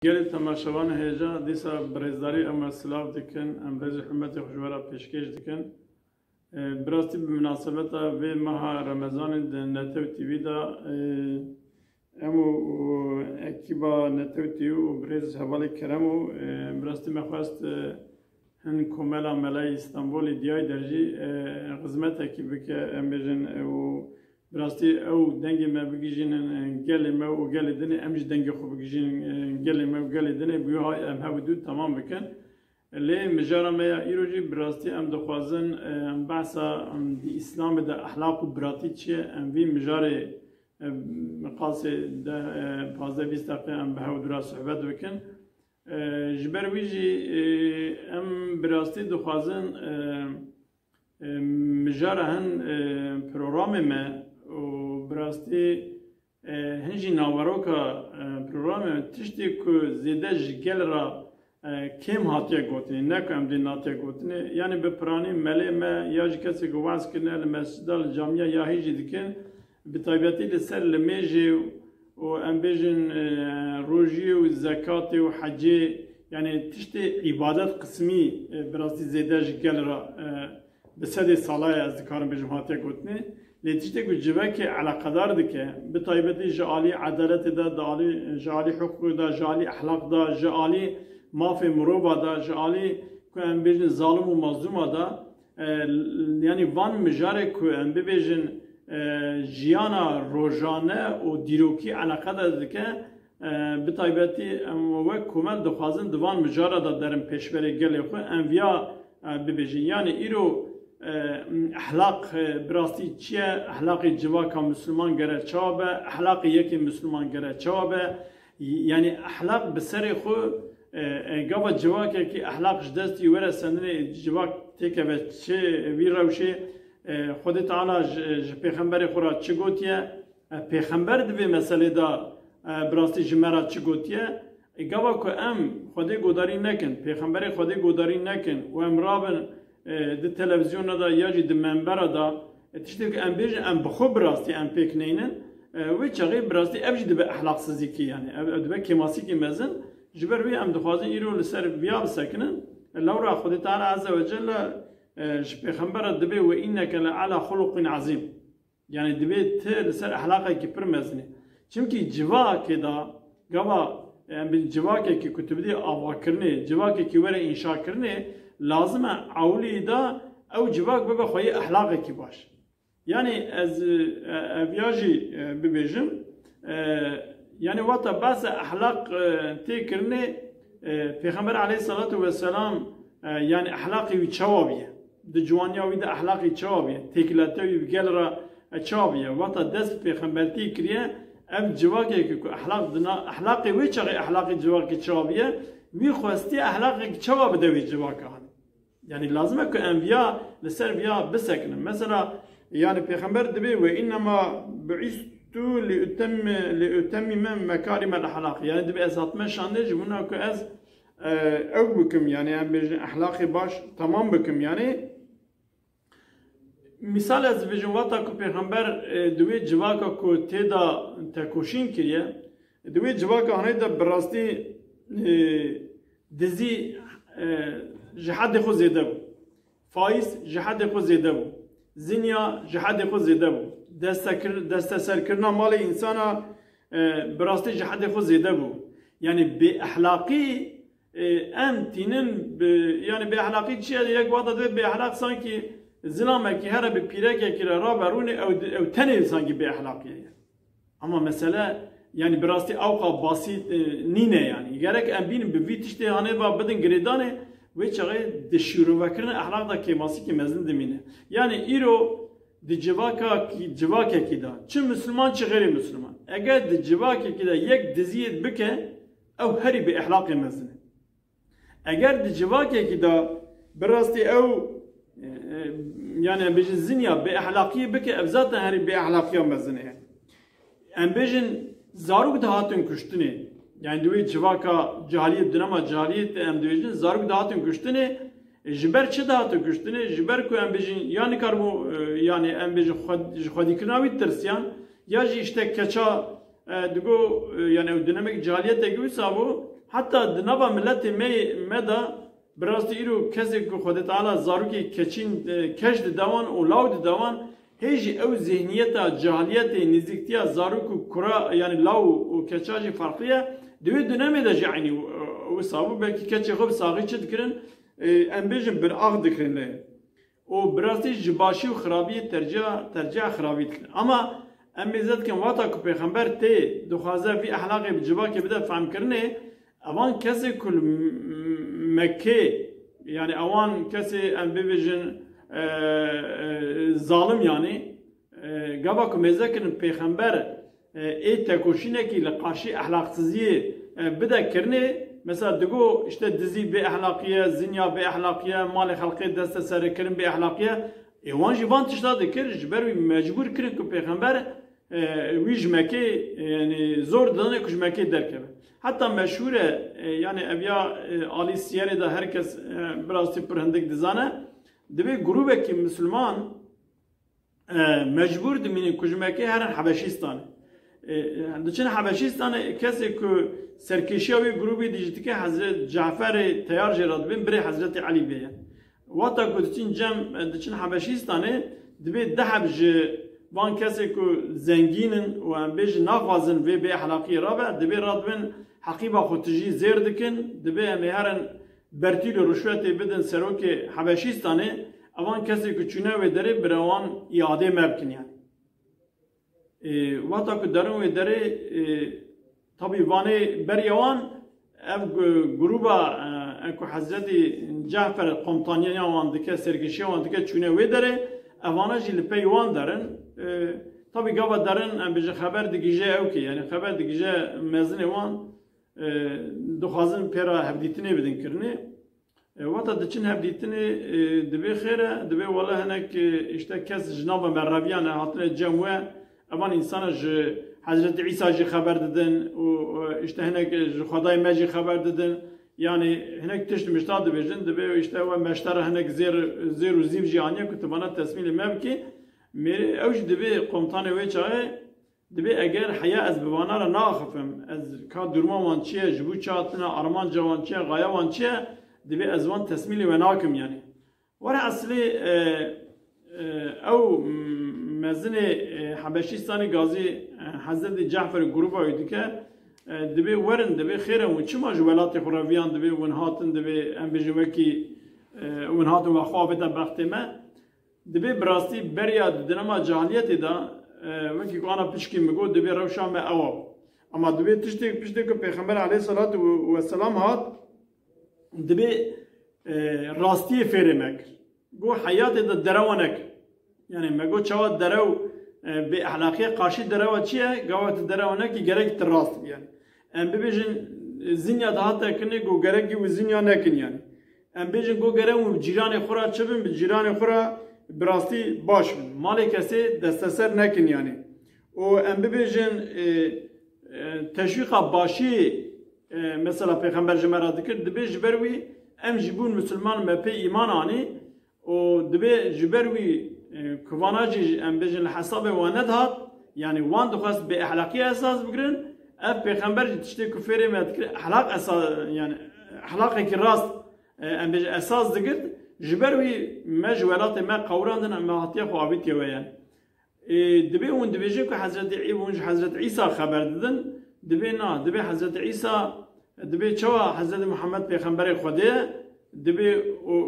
گل تماشاوان هیجا دیسا برزداری اما سلاف دکن ام برز حکومت خوشبرا پیشکش دکن براستی به مناسبت و ماه رمضان نتو تیوی دا امو اکیبا نتو تیو و برز حوالی کرمو براستی مخواست هن کوملا ملای استانبول دیای درجی خدمت اکیبی که ام بجن و براستی او دنگی ما بگیجین گلی ما و گلی دنی امج دنگی خوب بگیجین گلی ما و گلی دنی بیوهای ام هودو تمام بکن لی مجارا ما ایروجی براستی ام دخوازن بحثا دی اسلام دا اخلاق و براتی چیه ام وی مجاری مقاسی دا پازده بیست دقیقه ام به هودو صحبت بکن جبر ویجی ام براستی دخوازن مجارا هن پروگرام ما و براستی هنجی ناوروکا پروگرام تشتی که زیده جگل را کم هاتیه گوتنی نکو امدی ناتیه گوتنی یعنی به پرانی ملی ما یا جی کسی که وعظ کنه لمسجد الجامعه یا هیجی دکن به طایبتی لسر لمیجی و ام بیجن روژی و زکات و حجی یعنی تشتی عبادت قسمی براستی زیده جگل را بسد سالای از کارم بجم هاتیه گوتنی لیتیشته که جوه که علاقه دار دکه به طایبتی جعالی عدالت دا جعالی حقوق دا جعالی اخلاق دا جعالی مافی مروبا دا جعالی که ام بیجن ظالم و مظلوم دا یعنی وان مجاره که ام بیجن جیانا روزانه و دیروکی علاقه دا دکه به طایبتی ام وک کمل دخوازن دوان مجاره دا درم پیشبری گلی خو ام ویا ببیجن یعنی ایرو اخلاق براستی چیه اخلاقی جواکا مسلمان گره چابه اخلاقی یکی مسلمان گره چابه یعنی اخلاق بسری خو گاوا جواکه که اخلاقش دستی وره سندنی جواک تیکه و چه وی روشه خود تعالی پیغمبر خورا چه گوتیه پیغمبر دوی مسئله دا براستی جمعه چه گوتیه گاوا که ام خود گوداری نکن پیغمبر خود گوداری نکن و ام رابن د تلویزیون دا یا جی د منبر دا تشتی که ام بیج ام بخو براستی ام پیک نینن و چغی براستی ابجی د اخلاق سازی کی یعنی د کیماسی کی مزن جبر وی ام دخوازی ایرو لسر بیا بسکنن لورا خود تعالی عز وجل پیغمبر دبی و انک لعلى خلق عظیم یعنی دبی ته لسر اخلاقی کی پر مزنی چونکی جوا کی دا گوا ام جوا کی کتب دی آوا کرنه جوا کی وره انشاء کرنه لازمه اولی دا او جواک ببه خوی اخلاقی کی باش یعنی از اویاجی ببیجم یعنی وقتا بس اخلاق تکرنه پیغمبر علیه الصلاة و السلام یعنی اخلاقی وی چوابیه ده جوانیا وی ده اخلاقی چوابیه تکلته وی بگل را چوابیه وقتا دست پیغمبرتی کریه ام جواکی که اخلاقی وی چغی اخلاقی جواکی چوابیه وی خواستی اخلاقی چواب دوی جواکه يعني لازم که انبیا لسر بیا بسکنن مثلا يعني پیغمبر دبی و انما بعثت لاتمم مكارم الاخلاق يعني دبی ازات من شانده جبونا که از او بكم يعني ام اخلاقي باش تمام بكم يعني مثال از بجن واتا که پیغمبر دوی جواکا که تیدا تکوشین کریه دوی جواکا هنه دا براستی دزی جهاد خود زیده بود فایز جهاد خود زیده بود زنیا جهاد خود زیده بود دست سرکرنا مال انسان براستی جهاد خود زیده بود یعنی به اخلاقی ام تینن یعنی به اخلاقی چیه یک وقت دوید به اخلاق سانکی زلامه که هر به پیره که را برونه او تنه سانکی به اخلاقیه اما مسئله yani براستی اوقا باسیط نینه yani gerek ام بینم به ویتشته هانه با بدن گریدانه و چقدر دشورو وکرن اخلاق دا کیماسی کی مزن دمینه یعنی ایرو د جواکا کی دا چه مسلمان چه غیر مسلمان اگر د جواکا کی دا یک دزیت بکه او هری به اخلاق مزنه اگر د جواکا کی دا براستی او yani بیش زنیا به اخلاقی بکه ابزات هری به اخلاقی مزنه ام بیشن زاروک دهاتن کشتنه yani دوی جواکا جهالیت دنما جهالیت ام دویجن زاروک دهاتن کشتنه جبر چه دهاتن کشتنه جبر کو ام بیجن yani karbu yani ام بیجن خودی کناوی ترسیان یا جی işte keça دگو yani dönemek cehaliyetle gibi sabu حتی دنبا ملت مدا براستی ایرو کسی که خود تعالی زاروکی کچین کشت دوان و لاود دوان هیچ او ذهنیت جاهلیت نزدیکتیا زاروک و کرا یعنی لاو و کچاجی فرقیه دوی دنمی دا جعینی و صابو بلکی کچی خوب ساقی چه دکرن ام بیجن بر آغ دکرن لی و براستی جباشی و خرابی ترجیح خرابی دکرن اما ام بیزد کن واتا که پیغمبر تی دخوازه وی احلاقی بجبا که بده فهم کرنه اوان کسی کل مکه yani avan kesi em bibijin zalim yani gabak mezekin peygamber tekoşineki li karşı ahlaksızlığı bide kirne mesela digo işte dizi be ahlakiye zinya be ahlakiye mali halkı deste seri kirin be ahlakiye evan jivan tişta dikir jber mecbur kirin ki peygamber vijmeki yani zor dane kujmeki derkebe. Hatta meşhure yani evya Ali Siyer'e de herkes biraz tipir hendik dizane dibe grubeki Müslüman mecbur dimini kujmeki her Habeşistan. Diçin Habeşistan kesi ku serkeşiya ve grubi dijitike Hazret Cafer tayar jerad bin biri Hazreti Ali beye. Vata ku diçin cem diçin Habeşistan'ı dibe dehab van kesi ku zenginin ve ambej nafazın ve be ahlaki rabe dibe radbin حقیبا خودتجی زیر دکن دبی امیهرن برتیل رشوتی بدن سروکی حبشیستانه اوان کسی که چونه و داره بروان ایاده مبکن یعنی وقتا که درون و داره طبی وانه بریوان اف گروبا اکو حضرت جعفر قمطانیانی وان دکه سرگشی وان دکه چونه و داره اوانه جی لپی وان دارن طبی گاوا دارن ام بجه خبر دگیجه اوکی یعنی خبر دگیجه مزن وان دخوازن پیرا هفدیتنی بدن کرنه وقتا دچین هفدیتنی دبی خیره دبی والا هنک işte کس جناب مرویان هاتنه جمعه اما انسان حضرت عیسی جی خبر دادن و işte هنک خدای مجی خبر دادن yani هنک تشت مشتاد بجن دبی işte و مشتر هنک زیر و زیب جیانیه کتبانه تسمیل مبکی میری اوج دبی قمطان و چای دبی اگر حیا از بوانا را ناخفم از کا درما وان چیه جبو چاتنا ارمان جوان چیه غایا وان چیه دبی از وان تسمیل و ناکم یعنی ورا اصلی او مزن حبشیستانی غازی حضرت جعفر گروبا یدی که دبی ورن دبی خیره و چما جولات خوراویان دبی ون هاتن دبی ام بجوکی ون هاتن و خوابت بختمه دبی براستی بریا دنما جاهلیت دا وکی که آن پیشکی میگو دبی روشان به اواب اما دبی تشتی که پیغمبر علیه الصلاة و السلام هات دبی راستی فیره مکر گو حیات دا درونک یعنی مگو چوا درو به احلاقی قاشی درو چیه گوات درونکی گرک تراست یعنی ام ببیجن زینیا دهاتا کنه گو گرکی و زینیا نکن یعنی ام ببیجن گو گرم و جیران خورا چبن به جیران خورا براستی باش بن مالی کسی دستسر نکن یعنی و ام ببیجن تشویق باشی مثلا پیغمبر جمعرات کرد دبی جبروی ام جبون مسلمان مپی ایمان آنی و دبی جبروی کواناجی ام ببیجن حساب واند هات یعنی وان دخواست به احلاقی اساس بگرن اف پیغمبر تشتی کفری مد کرد احلاق اساس یعنی احلاقی که راست ام ببیجن اساس دگرد جبروی مجولات ما قوراندن اما هاتیه خوابیت یویان دبی اون دبیجه که حضرت عیسی خبر دادن دبی نه دبی حضرت عیسی دبی چوا حضرت محمد پیغمبر خوده دبی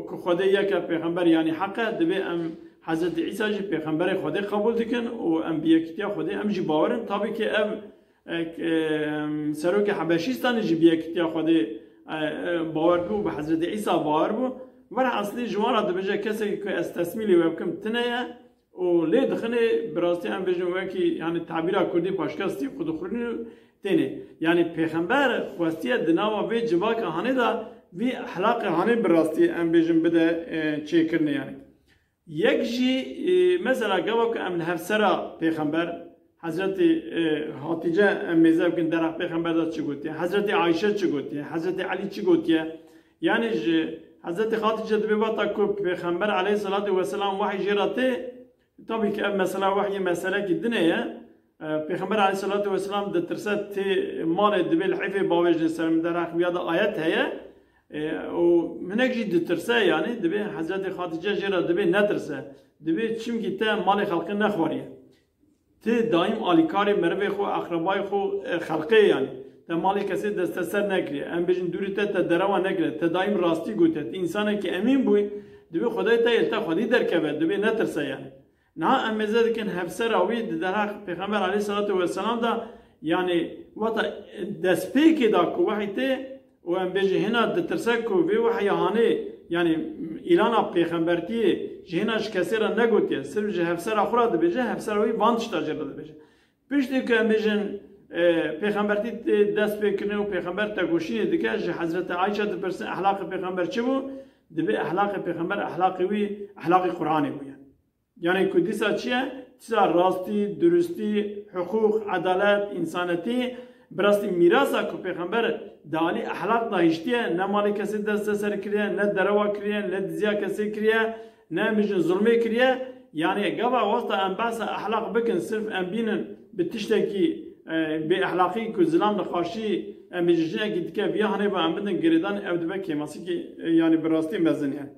که خوده یک پیغمبر یعنی حقه دبی ام حضرت عیسی جی پیغمبر خوده قبول دکن و ام بیکتیا خوده ام جی باورن طبی که ام سروک حبشیستان جی بیکتیا خوده باور بو به حضرت عیسی باور بو ورا اصلی جوارا دبجه کسی که استثمیلی وبکم تنه و لی دخنه براستی ام بجن وکی یعنی تعبیرا کردی پاشکستی خود خورنی تنه یعنی پیغمبر خواستی دناوا وی جواک هانه دا وی احلاق هانه براستی ام بجن بده چه کرنه یعنی یک جی مثلا گواب که ام هفسرا پیغمبر حضرت حاتیجه ام میزه بکن در پیغمبر دا چی گوتیه حضرت عایشه چی گوتیه حضرت علی چی گوتیه یعنی حضرت خاتجه دبی باتا کو پیغمبر علیه الصلاة و السلام وحی جراته طبعا که مثلا وحی مسئله کی دنیه Peygamber aleyhissalatu vesselam de tirse te mal dibe lhife bavej selam deraq ya da ayet heye o minek jî de tirse yani dibe Hazreti Hatice jera dibe ne tirse dibe çünkü te mal halkı ne xwariye te daim alikari merve xo akrabay xo halkı yani te mali kesi desteser nekriye em bejin durite te derava nekriye te daim rasti gotet insana ki emin bu dibe Xuday te yelta xwedî derkeve dibe ne tirse yani na emeze dikin hefser avi deraq Peygamber aleyhissalatu vesselam da yani vata despeki da ku vahite o em beji hina de tirsek ku ve vahyahane yani ilana peygamberti jina şkesera ne gotiye sırf je hefser axura de beje hefser avi vantışta jera de beje pişti ki em bejin peygamberti despekine o peygamber te goşine dike je Hazreti Ayşe de persen ahlak peygamber çibu de ahlak peygamber ahlakı vi ahlakı Kur'an'ı bu yani. Yani kudisa çiye? Tisa rasti, dürüsti, hukuk, adalet, insaneti, birasti mirasa ku peygamber dali ahlakla iştiye, ne mali kesi desteser kiriye, ne dereva kiriye, ne diziya kesi kiriye, ne mijin zulme kiriye. Yani gava vasta embasa ahlak bikin sırf embinin bitişteki bi ahlaki ku zilamla karşı embijine gitke viyahane ve embinin geridan evdübe keması ki yani birasti mezin yani.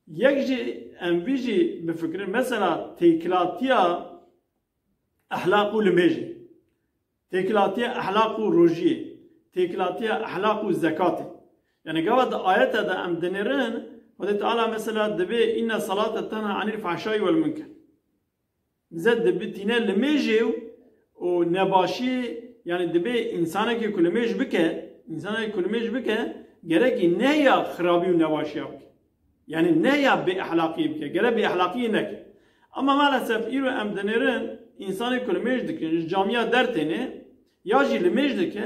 Yekji enviji bifkirin mesela tekilatiya ahlaku limeji, tekilatiya ahlaku roji, tekilatiya ahlaku zekati. Yani gavad ayette de emdenirin Xuday Teala mesela dibe inna salata tanha anil fahşai vel münker. Bize dibe tine limeji o nebaşi yani dibe insana ki kulimeji bike, insana ki kulimeji bike gerek ne ya khrabi nebaşi yapki. Yani ne ya bir ahlaki bike, gere bir ahlaki nek. Ama maalesef İro emdenirin insanı kulmeş dikin, camiye derteni, ya jilmeş dike,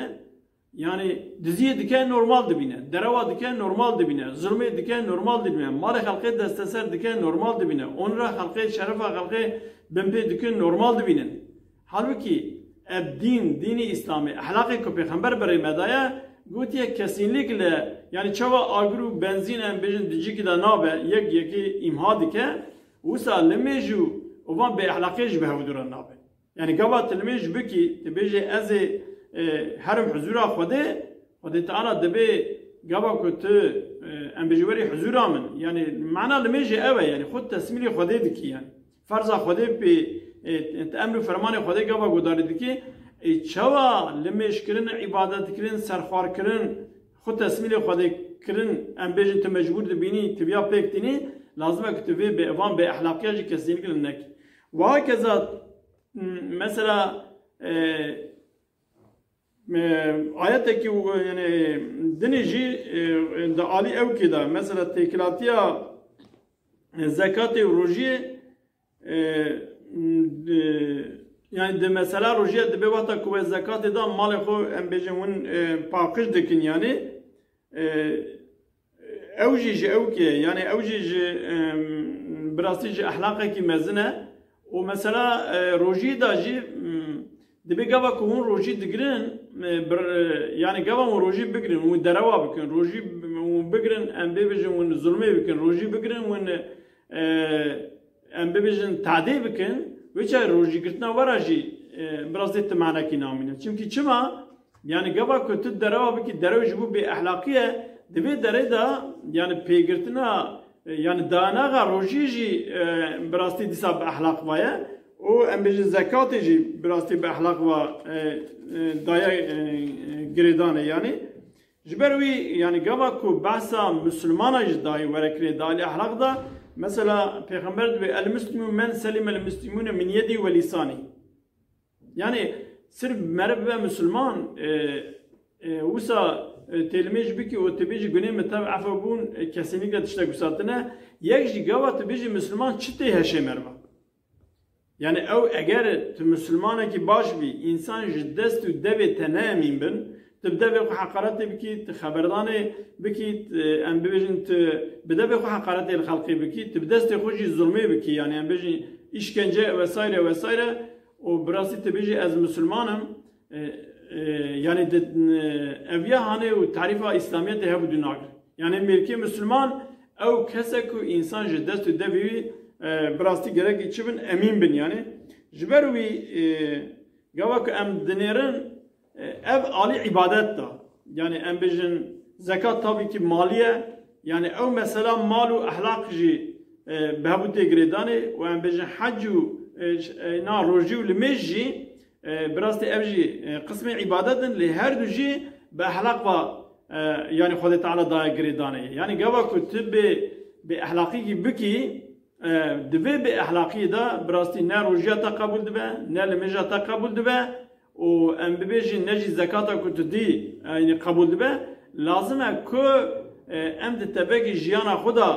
yani diziye dike normal dibine, dereva dike normal dibine, zulme dike normal dibine, mali halkı desteser dike normal dibine, onra halkı, şerefa halkı bempe dike normal dibine. Halbuki dini İslami, ahlaki ku peygamber beri medaya, Gotiye kesinlikle yani çava agru benzin en bejin dici ki da nabe yeki imha dike usa lemeju ovan be ahlakej be havduran nabe yani gavat lemeju biki tebeje ez harim huzura Xuday Teala debe gava kutu en bejweri huzura min yani mana lemeju eve yani xud tesmili Xuday diki yani farza Xuday be emru fermanı Xuday gava godari diki çava lemeş kirin, ibadet kirin, serfar kirin, xud tesmili Xuday kirin, em bejin te mecbur dibini, tibiya pek dini, lazım ki tibi be evan be ahlakiya ji kesinlikle nek. Ve hakeza mesela ayetteki yani dinici da ali evkida mesela tekilatiya zekati rojiye yani de mesela rojiye de bevata kuvve zekatı da malı xo em bejin pakış dikin yani evji evki yani evji birasti ahlaka ki mezine o mesela roji da ji de gava kumun roji digrin yani gava mu roji bigrin u derava bikin roji bigrin em bejin zulme bikin roji bigrin em bejin tadi bikin Veçay roji girtna varaji biraz da manaki namine. Çünkü çima yani gava kötü derava ki deraj bu bir ahlakiye deve dereda yani peygirtna yani danaga rojiji biraz da disab ahlak vaya o embeji zakatiji biraz da ahlak va daya giredane yani jiberwi yani gava ku bahsa Müslümana dahi verekre dali ahlak da mesela Peygamber diyor el-Müslümun men selim el-Müslümune min yedi ve lisani. Yani sırf merhaba ve Müslüman usa telmej biki o tebeci güne metav afabun kesinlikle tişte gusatına yekji gava tebeci Müslüman çıtı heşe merhaba. Yani eğer Müslümana ki baş bir insan jiddestu deve tenamin bin تبدأ بخو حقارات بكي خبردانه بكي ام بيجن بدا بخو حقارات الخلقي بكي تبدأ استخوجي الظلمي بكي يعني ام بيجي işkence vesaire vesaire o burası tabii az Müslümanım yani evya hani o tarifa İslamiyet hebu dünak yani melki Müslüman ev keseku insan ciddet devi burası gerek için emin bin yani jiberuvi Gava ku em dinerin ev ali ibadet da. Yani em bejin zekat tabii ki maliye. Yani ev mesela malu ahlak jî behabu tê girêdanê û em bêjin hec û na rojî û limêj jî bi rastî ev jî qismê îbadetin lê her du jî bi ahlak va yani Xwedê Teala daye girêdanê. Yani gava ku tu bê ahlakî bikî divê bê ahlakî da bi rastî ne rojiya te qebûl dibe ne limêja te qebûl dibe û em bibêjin ne jî zekata ku tu dî yani qebûl dibe lazim e ku em di tevekî jiyana xwe da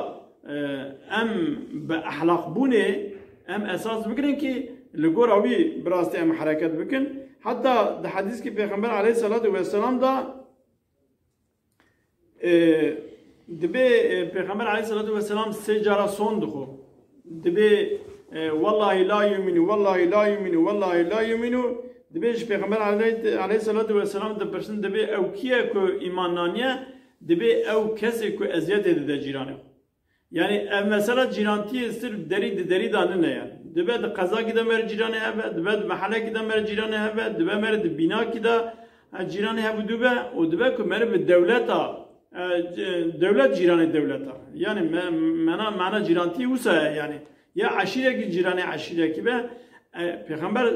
em bi ahlak bûnê em esas bikirin ki li gora wî bi rastî em hereket bikin. Hatta di hedîskî Pêxember aleyhissalatu vesselam da dibe Pêxember aleyhissalatu vesselam sê cara son dixwe. Dibe wallahi la yuminu wallahi la yuminu wallahi la yuminu dibe ji Pêxember aleyhissalatu vesselam dipirsin dibe ew kiye ku îman naniye dibe ew kesê ku eziyetê dide cîranê. Yani ev mesela cîrantiyê sirf derî da nine yani. Dibe di qezakî de mer cîranê hebe, dibe di mehelekî de mer cîranê hebe, dibe mer di bînakî de cîranê hebû dibe û dibe ku mer bi dewleta devlet cîranê dewleta. Yani mana cîrantiyê wisa yani. Ya eşîrekî cîranê eşîrekî be Pêxember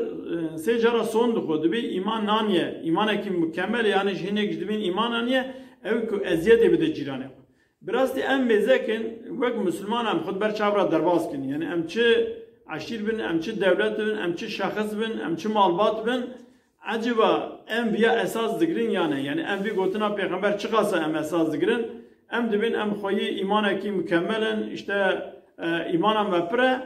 sê cara son dixwe dibe îman naniye, îmanekî mükemmel yani ji hinek ji dibin îman naniye ew ku eziyetê bide cîranê. Birastî em mêzekin wek Müslüman em xwe ber çavra derbas kin. Yani em çi eşîr bin, em çi devlet bin, em çi şexs bin, em çi malbat bin. Acaba em viya esas digirin yani. Yani em vî gotina Pêxember çi qasa em esas digirin. Em dibin em xweyî îmanekî mükemmelin, işte îmanan ve pire.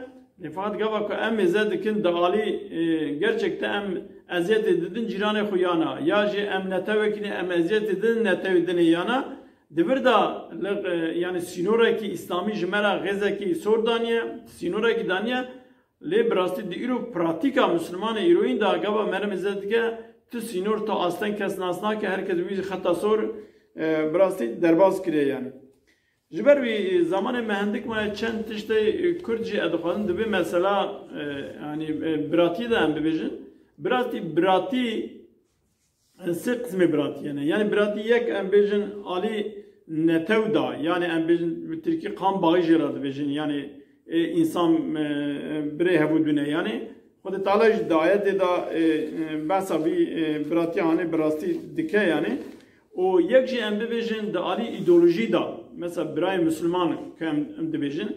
Fakat gava ku em mêze dikin di alî gerçekten em eziyetê didin cîranê xwe yana. Ya jî em netewekî em eziyetê didin netewê dinê yana. Divir da yani sînorekî İslamî ji me re xêzekî sor daniye, sînorekî daniye lê bi rastî di îro pratika Müslümanê îroyîn da gava me re mêze dike tu sînor ta asten kes nas nake herkes wî xeta sor bi rastî derbas kiriye yani. Ji ber wî zamanê me hindik me çend tiştê Kurd jî edixwazin dibe mesela yani biratî de em bibêjin. Bi rastî biratî sê qismê biratî yani biratî yek em bêjin alî netew da yani em bêjin bi Tirkî qan baî jê re dibêjin yani insan birê hebû dune yani Xwedê Teala ji di ayetê da behsa vî biratî hanê bi rastî dike yani û yek jî em bibêjin di alî îdeolojî da mesela birayê Müslüman ku em dibêjin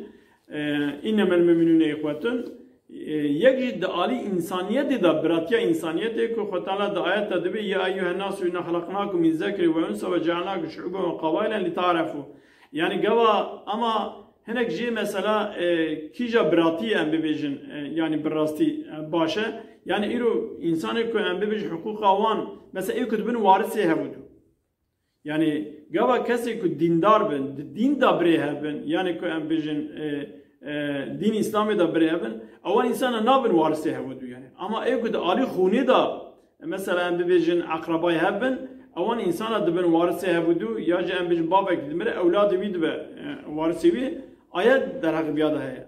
înnemel müminûne îxwetun yek jî di alî însaniyetê da biratiya însaniyetê ku Xwe Teala di ayeta dibe ya eyyuhen nâsu inna xelaqnakum min zekrî ve unsa ve cealnakum şu'uben ve qabailen lita'arefû. Yani gava ama hinek jî mesela kîja biratî em bibêjin yani bi rastî baş e. Yani îro însanê ku em bibêjin hiqûqa wan mesela ew ku dibin warisê hebû. Yani gava kesê ku dîndar bin, dîn da birê hebin yani ku em bêjin din İslam'ı da bireyben, avan insana nabın varisi hevudu yani. Ama ev kudu ali khuni da mesela em bibêjin akrabayı hebin, avan insana dibin varisi hevudu ya ji em bêjin babek dimire evladı wî dibe varisi wî ayet derhaq biyada heye.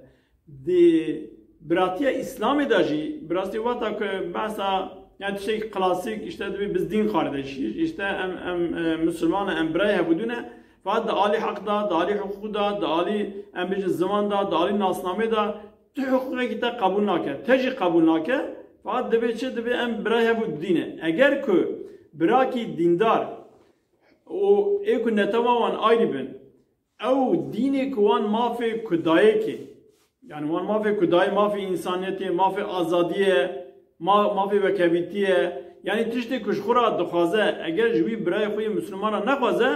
Di biratiya İslam'ı da jî birastî vata ku behsa yani şey klasik işte biz din kardeşiyiz. İşte em Müslüman em birey hebudune fakat da ali hak da ali hukuk da ali em bêjin zaman da ali nasname da tu hukuka gite kabul nake. Teji kabul nake fakat dibe çi dibe em birey hebud dine. Eğer ku biraki dindar o eku netavavan ayrı bin ev dini kuvan mafi kudaye ki yani wan mafi kudaye mafi insaniyeti mafi azadiye mafi vekevitiye yani tiştê kuşxura dixwaze eger ji wî birayê xwe Müslümana nexwaze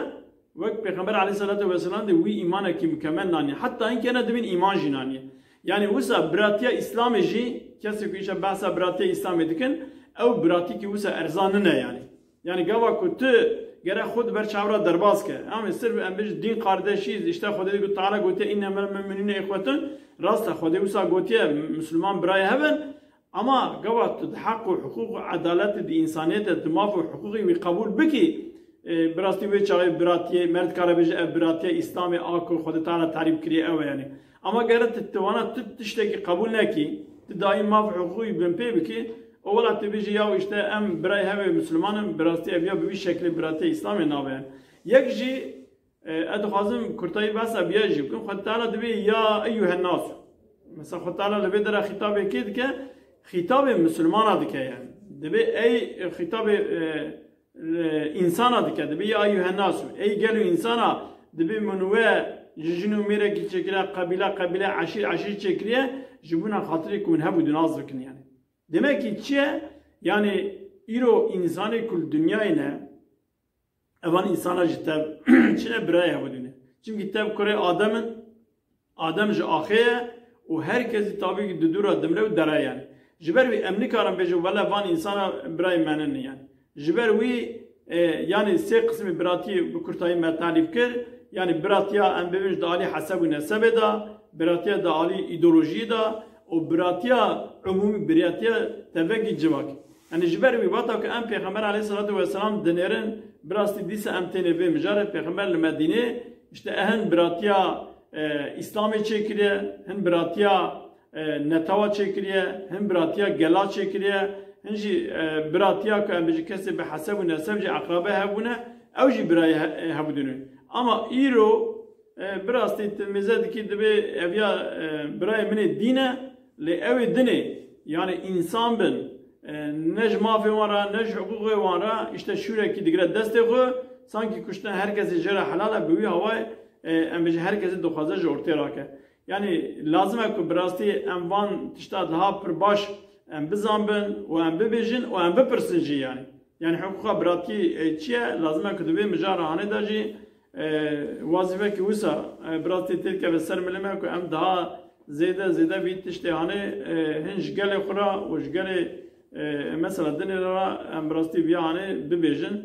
wek Pêxember aleyhissalatu vesselam de wî îmanekî mükemmel naniye hatta hinkene dibin îman jî naniye yani wisa biratiya İslamê jî kesê ku îşe behsa biratiya İslamê dikin ew biratîkî wisa erzan nine yani gava ku tu gerek xwe ber çavra derbas ke em sirf em bêjin din kardeşiyiz işte Xwedê Teala gotiye înnemel müminûne îxwetun rast Xwedê wisa gotiye Müslüman birayê hebin ama gavat hak û hukuk û adalet di insaniyete di maf û hukukî wî qebûl bikî birastî wê çavê biratiye merd kare bêje ev biratiye İslamê a ku Xwedê Teala tarîf kiriye ew yani ama gerek tu tivana tu tiştekî qebûl nekî tu daîm maf û hukukî bin pê bikî اولا تبیجی یا işte em برای هوا مسلمانم براستی evya bir şekli براستی İslam'ı nabıyan. Yek jî ادخازم kurtayı bas abiya jî. Kun Xwe Teala dibe ya eyyuhen nas. Mesela Xwe Teala li bedera hitabê kê dike, hitabê Müslümana dike yani. Dibe ey hitabê insana dike. Dibe ya eyyuhen nas. Ey gelu insana dibe min we jijinu mêrekî çekire kabile aşir çekiriye ji bûna xatirê ku min hebu dinaz bikin yani. Demek ki çiye yani îro insanê kul dünyayê ne evan insana ji tev çine birayê hebu dîne. Çünkü tev kurê Adem ji axêye û herkesî tabî ki di dûra dimre û dere yani. Ji ber wî em nikarin bêjin vele van insana birayê me nin yani. Ji ber wî yani sê qismê biratiyê bi kurtayî me talîf kir. Yani biratiya em bibêjin di alî heseb û nesebê da, biratiya di alî îdeolojiyê da û biratiya umumî biratiya tevekî civak. Yani ji ber wî vata ku em Pêxember aleyhissalatu vesselam dinêrin birastî dîsa em têne vê mijarê Pêxember li Medînê işte hin biratiya İslamê çêkiriye, hin biratiya netawa çêkiriye, hin biratiya gela çêkiriye, hin jî biratiya ku em bêjin kesê bi heseb û neseb jî eqrabe hebûne, ew jî birayê hebûdîne. Ama îro birastî mêze dikî dibe evya birayê min ê dîne lê ew ê dinê yani insan bin ne ji mafê wan re ne ji hiqûqê wan re işte şûrekî digire destê xwe sanki kuştin herkesî jê re helal e bi wî hawayê em bêjin herkesî dixwaze ji ortê rake. Yani lazim e ku birastî em van tişta daha pir baş em bizanbin û em bibêjin û em bipirsin jî yani. Yani hiqûqa biratî çi ye lazim e ku di vê mijara hanê de jî wazîfekî wisa birastî têdikeve ser milime ku em daha zêde vî tiştê hanê hin ji gelê xwe re û ji gelê mesela dinê re em birastî vî hanê bibêjin.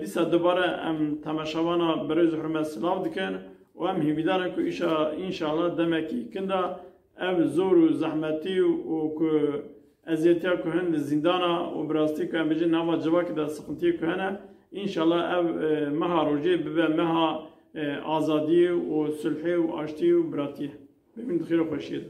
Dîsa dubare em temeşevana berêz û hurmet silav dikin û em hîvîdarin ku înşallah demekî kinda ev zor û zehmetî û ku eziyetiya ku hin li zîndana û birastî ku em bêjin nava civakê de sıxintiyê ku hene înşallah ev meha rojê bibe meha azadiyê û sulhê û aştî û biratiyê. Bimîn dixêr û xweşiyê de.